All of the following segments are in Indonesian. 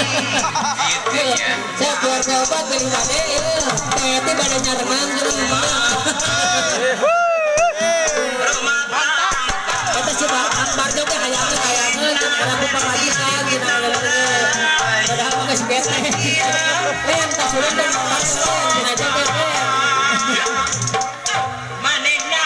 gitu ya. Saya keluarga obat beli bade kayak tiba ada nyareman kita sih akbar juga hayangnya ada buka lagi kan gitu padahal mah geus bete yang tak sulit dan maksa gini aja bete Manehna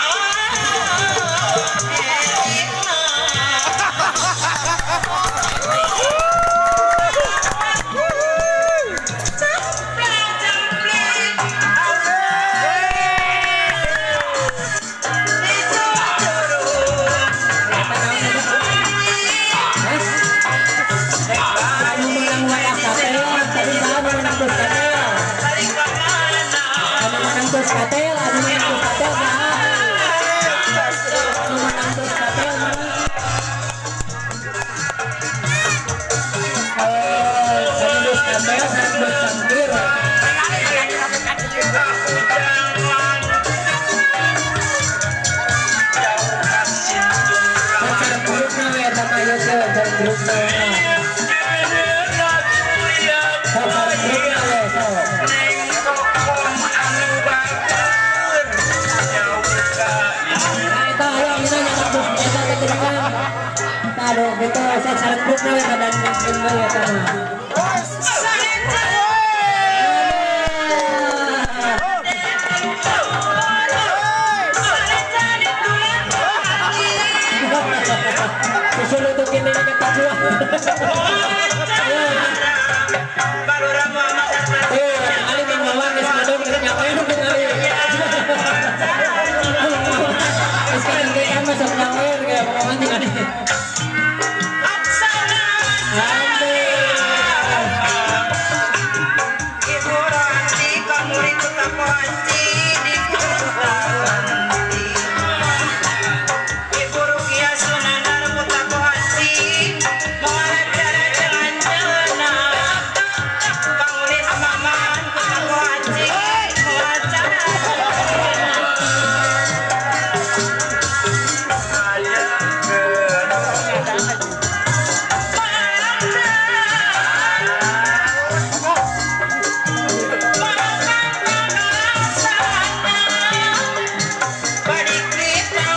katel, ada menang katel nah. Menang katel mana? Kalau katel harus bercampur. Macam grupnya ya sama ya ke grupnya. Aduh gitu saya salah grupnya ya badan grupnya ya kan. Disuruh tuh kini kata jual. baru ramah